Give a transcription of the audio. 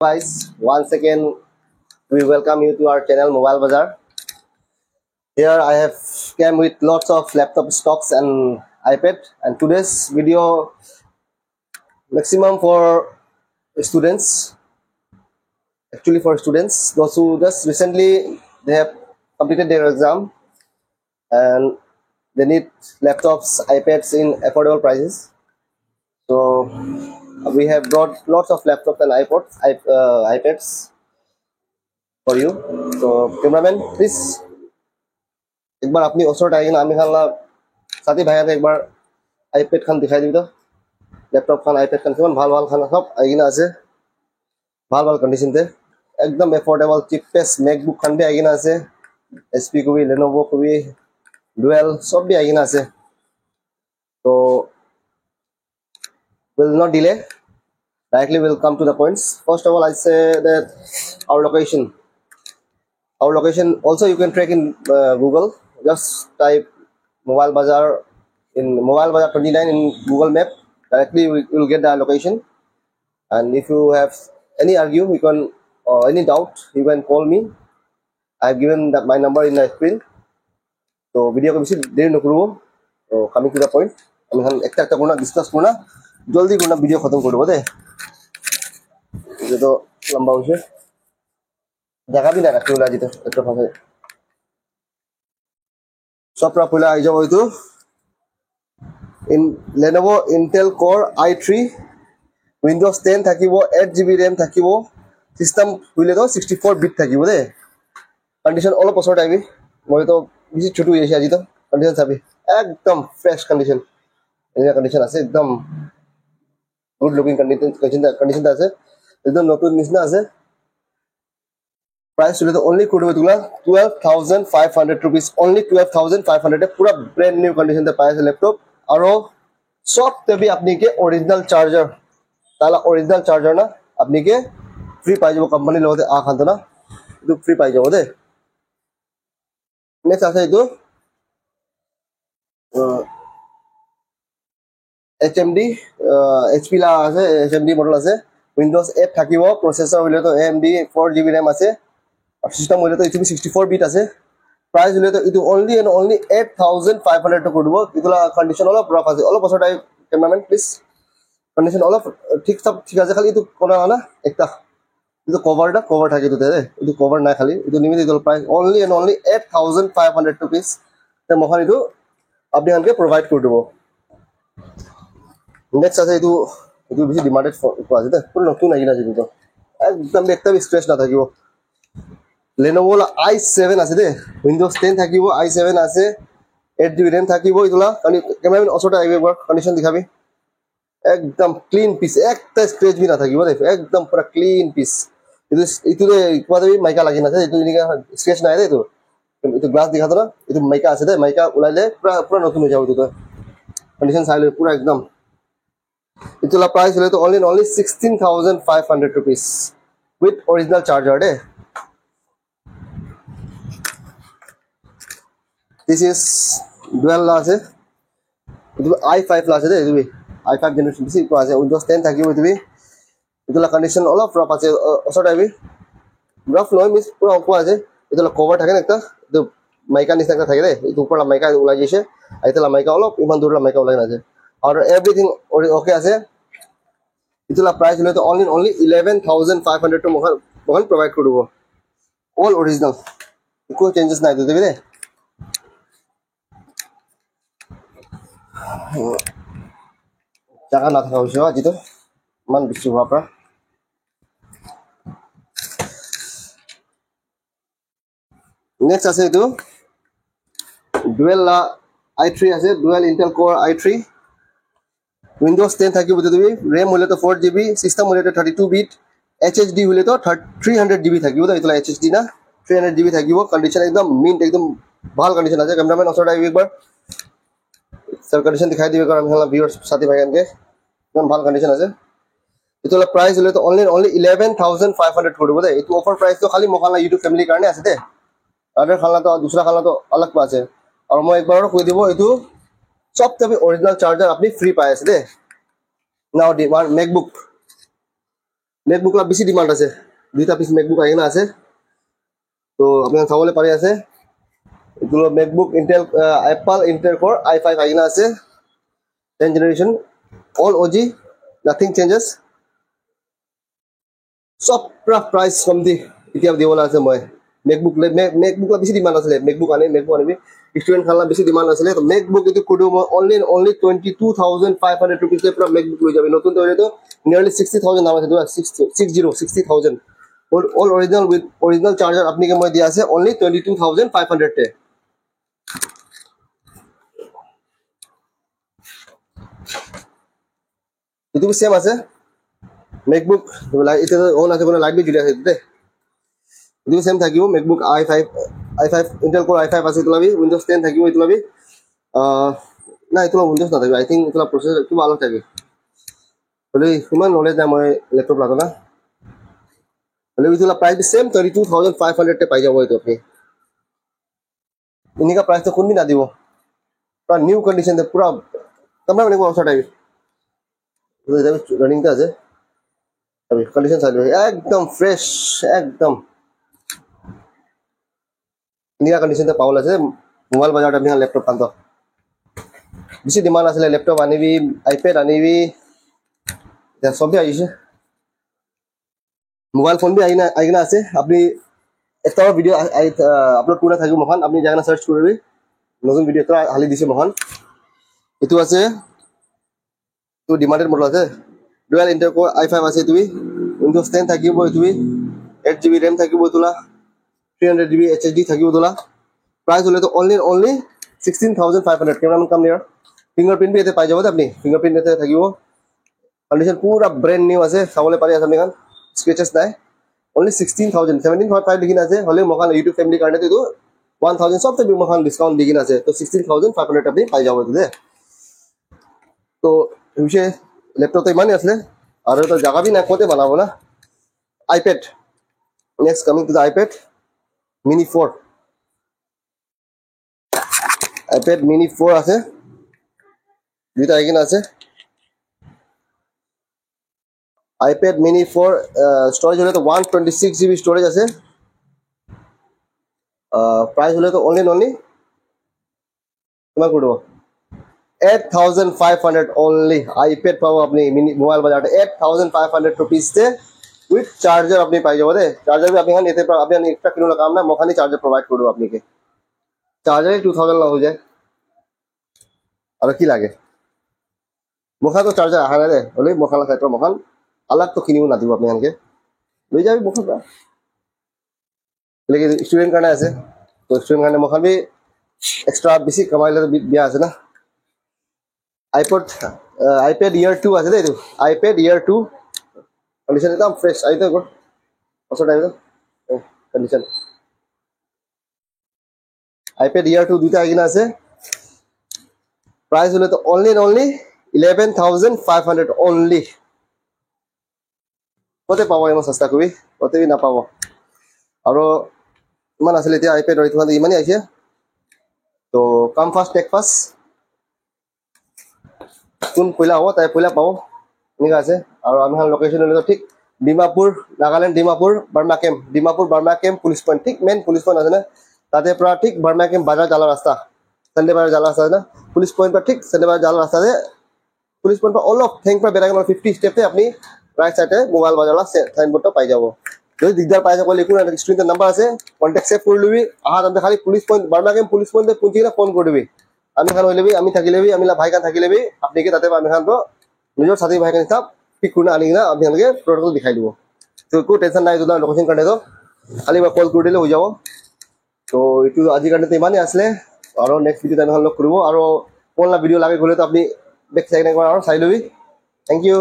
Guys, once again we welcome you to our channel Mobile Bazaar. Here I have came with lots of laptop stocks and iPad, and today's video maximum for students, actually for students those who just recently they have completed their exam and they need laptops, iPads in affordable prices. So we have brought lots of laptops and iPads for you. So cameraman, please एक बार अपनी ओसर आइए ना आमी खाला साथी भाई ने एक बार आईपैड खान दिखाई दी तो लैपटॉप खान आईपैड खान किमान भाल खान सब आइए ना आसे भाल कंडीशन थे एकदम एफोर्डेबल चीपेस्ट मैकबुक खान भी आइए ना आसे एचपी को भी लेनोवो को भी डुअल सब भी आइए ना आसे तो will not delay, directly will come to the points. First of all, I say that our location also you can track in Google. Just type Mobile Bazaar in Mobile Bazaar 29 in Google Map. Directly you will get the location. And if you have any any doubt, you can call me. I have given that my number in the screen. So video ko bisi deri nokrubo. So coming to the point, আমি এখন একটা করনা discuss করনা জলদি করনা video খতম করব দে ये तो लंबा हो जगह भी ना रखते होला जितो একটা ভাবে সব পড়া আই যাব হইতো in Lenovo Intel Core i3 Windows 10 থাকিব 8GB RAM থাকিব সিস্টেম হইলে তো 64 বিট থাকিব দে কন্ডিশন অলপ পছৰ টাইবি মই তো বেছি ছোট হইছে আজি তো কন্ডিশন চাবি একদম ফ্রেশ কন্ডিশন এই কন্ডিশন আছে একদম গুড লুকিং কন্ডিশন আছে একদম নতুন নিছনা আছে प्राइस चले तो ओनली कोड में तुला 12,500 रुपीस ओनली 12,500 पूरा ब्रांड न्यू कंडीशन ते पाए लैपटॉप और सब ते भी अपनी के ओरिजिनल चार्जर ताला ओरिजिनल चार्जर ना अपनी के फ्री पाई जो कंपनी लोते आ खान तो ना तो फ्री पाई जो दे नेक्स्ट আছে ಇದು HMD HP ला আছে HMD मॉडल আছে Windows 8 থাকিব प्रोसेसर হইলে তো AMD 4GB RAM আছে और सिस्टम होले तो इतु 64 बिट আছে प्राइस होले तो इतु ओनली एंड ओनली 8,500 टू करबो इतुला कंडीशन वाला रफ আছে অলপ বছর টাইম ক্যামেরাম্যান প্লিজ कंडीशन অলপ ঠিক আছে খালি ইতু কোনা না একটা ইতু কভার থাকে ইতু দে ইতু কভার না খালি ইতু নিমিত ইতু price only and only 8,500 rupees তে মখন ইতু আপনি আনকে প্রোভাইড করে দেব নেক্সট আছে ইতু বেশি ডিমান্ডেড আছে দে পুরো নতুন আইনা আছে ইতু একদম একটা স্ট্রেস না থাকিব Lenovo i7 আছে দে Windows 10 থাকিব i7 আছে 8GB RAM থাকিব ইতলা কানি ক্যামেরাম্যান অসটা একবার কন্ডিশন দেখাবি একদম ক্লিন পিস একটা স্ক্র্যাচ भी না থাকিব দে একদম পুরা ক্লিন পিস ইতুরে কোয়াদবি মাইকা লাগি না আছে ইতু নিকা স্ক্র্যাচ নাই দে ইতু গ্লাস দেখাতো না ইতু মাইকা আছে দে মাইকা উলাইলে পুরা নতুন হয়ে যাবে ইতু কন্ডিশন চাইলে পুরা একদম ইতুলা প্রাইস হলে তো only 16,500 rupees with original charger De This is dual la ase idu i5 la ase de idu i5 generation bisi ko ase Windows 10 thakibo idu idula condition all of rough ase osota ibi rough no miss pura ko ase idula cover thake na ekta idu mica nisna ekta thake de idu upor la mica ulai jise aitala mica all of iman dur la mica ulai na ase और everything okay ase idula price hole to only 11,500 to mohan provide korubo all original ko changes nai debi de jangan nak tahu siapa gitu man bisu apa next আছে itu dual i3 আছে dual Intel Core i3 Windows 10 থাকিব তুমি RAM হলে তো 4GB system হলে তো 32 bit HDD হলে তো 300GB থাকিব তো ইতলা HDD না 300GB থাকিব কন্ডিশন একদম মিন্ট একদম ভাল কন্ডিশন আছে ক্যামেরাম্যান অসটা একবার सब कंडीशन दिखाई दिबे कारण हमरा व्यूअर्स साथी भाई के एकदम ভাল कंडीशन আছে इतला प्राइस হলে তো only 11,500 করব দে ইতো অফার প্রাইস তো খালি মখালা YouTube ফ্যামিলি কারণে আছে দে আদার খালা তো दूसरा খালা তো अलग আছে আর মই একবার কই দিব ইতো সব তবে অরিজিনাল চার্জার আপনি ফ্রি পাই আছে দে নাও ডিমান্ড MacBook ला বেছি ডিমান্ড আছে দুইটা পিস MacBook আইনা আছে তো আপনারা চাবলে পারি আছে এগুলো MacBook Intel Apple Intel Core i5 আইনা আছে 10th generation all OG nothing changes সব প্রাইস কম দি এতিয়া দিবলা আছে মই MacBook লা বেছি ডিমান্ড আছে MacBook আনিবি স্টুডেন্ট খালা বেছি ডিমান্ড আছে তো MacBook এটো কোডো মই only 22500 rupees এ পুরা MacBook লৈ যাবে নতুন তো এটো nearly 60000 দাম আছে 60000 all original with original charger আপনি কে মই দিয়া আছে only 22500 তে এটো সেম আছে MacBook এটা অন আছে কোন লাইট বি জ্বলি আছে দে এটো সেম থাকিব MacBook i5 Intel Core i5 আছে তুলাবি Windows 10 থাকিব তুলাবি না এটো Windows না থাকিব আই থিং এটো প্রসেসর কি ভালো থাকে বলে হিউম্যান নলেজ না মই ল্যাপটপ লাগো না বলে এটো প্রাইস সেম 32500 তে পাই যাব এটো আপনি ইনিকা প্রাইস তো কোন দিন না দিব পুরা নিউ কন্ডিশন তে পুরা তোমরা মানে কোন টাইপ रनिंग का আছে अभी कंडीशन साइड एकदम फ्रेश एकदम निया कंडीशन তে পাউল আছে মোবাইল বাজারটা আমি ল্যাপটপ আনতো বেশি ডিমান্ড আছে ল্যাপটপ আনিবি আইপ্যাড আনিবি এটা সবই আইছে মোবাইল ফোন বি আইনা আছে আপনি একটা ভিডিও আপলোড করে থাকিব মহান আপনি জায়গা সার্চ করবি নতুন ভিডিও তো হালি দিছে মহান এটো আছে তো ডিমান্ডেড মডেল আছে ডুয়াল Intel Core i5 আছে তুমি Windows 10 থাকিব তুমি 8GB RAM থাকিব তোলা 300GB SSD থাকিব তোলা প্রাইস হলে তো only 16500 camera come near fingerprint বি এতে পাই যাব আপনি ফিঙ্গারপ্রিন্ট এতে থাকিব কন্ডিশন পুরা ব্র্যান্ড নিউ আছে সাবলে পারি আছে আপনি স্ক্র্যাচেস নাই only 16000 17.5 লিখিন আছে হলে মখান YouTube ফ্যামিলি কারণে তো 1000 সবতে বি মখান ডিসকাউন্ট দিগিন আছে তো 16500 আপনি পাই যাব দে তো विषय लैपटॉप तो इमानी असले और तो जगह भी ना कोते बनाबो ना iPad next coming to the iPad mini 4 iPad mini 4 আছে দুইটা আইগিন আছে iPad mini 4 স্টোরেজ হলে তো 126GB স্টোরেজ আছে প্রাইস হলে তো only তোমার করব 8500 only iPad পাবো আপনি মিনি মোবাইল বাজারে 8500 rupees তে উইথ চার্জার আপনি পাই যাবে চার্জার বি আপনি এখানে এতে আপনি এক্সট্রা কিনো কাম না মখানি চার্জার প্রোভাইড করব আপনাকে চার্জারে 2000 না হয়ে যায় আর কি লাগে মখা তো চার্জার আহা রে বলে মখালা ক্ষেত্র মখান আলাগ তো কিনিও না দিব আপনি আনকে লই যাবি মখা লেকিন স্টুডেন্ট কারণে আছে তো স্টুডেন্ট কারণে মখান বি এক্সট্রা বেশি কামাইলে বিয়া আছে না iPad year 2 আছে দেই iPad year 2 कंडीशन एकदम फ्रेश आई तो गुड also टाइम तो कंडीशन iPad year 2 দুইটা আইনা আছে প্রাইস হলো তো only 11500 only কত পাবো এমন সস্তা কবি কত বি না পাবো আর ইমান আসলে এতিয়া iPad আর ইমান ইমানই আছে তো কাম ফাস্ট টেক ফাস্ট কোন পয়লা হবো তাই পয়লা পাবো ঠিক আছে আর আমি লোকেশন হলো ঠিক Dimapur Nagaland Dimapur Burma camp police point ঠিক মেন পুলিশ পয়েন্ট আছে না তাতে পুরা ঠিক বার্মা ক্যাম্প বাজার যাওয়ার রাস্তা সানডে বাজার যাওয়ার রাস্তা না পুলিশ পয়েন্ট पर ঠিক সানডে বাজার যাওয়ার রাস্তা আছে পুলিশ পয়েন্ট पर অল অফ থ্যাঙ্ক पर বেরাগন 50 স্টেপে আপনি রাইট সাইডে মোবাইল বাজারলা সাইনবোর্ডটা পাই যাব যদি দিগদার পাই যাবলে কোন স্ক্রিনে নাম্বার আছে কন্টাক্ট সেভ করে লবি আহা তুমি খালি police point Burma camp police পয়েন্টে পৌঁছিলে ফোন করবি আমি খান হইলেবি আমি থাকিলেবি আমি ভাই কান থাকিলেবি আপনি কি তাতে আমি খান তো নিজের সাথী ভাই কান হিসাব ঠিক করে আনি না আপনি আমাকে প্রোডাক্ট দেখাই দিব তো কোনো টেনশন নাই তোলা লোকেশন কাটে তো খালি বা কল করে দিলে হয়ে যাব তো এটু আজি কাটে ইমানই আসলে আর নেক্সট ভিডিও আমি লগ করব আর কোনলা ভিডিও লাগে গলে তো আপনি ব্যাক সাইড একবার আর চাই লবি থ্যাংক ইউ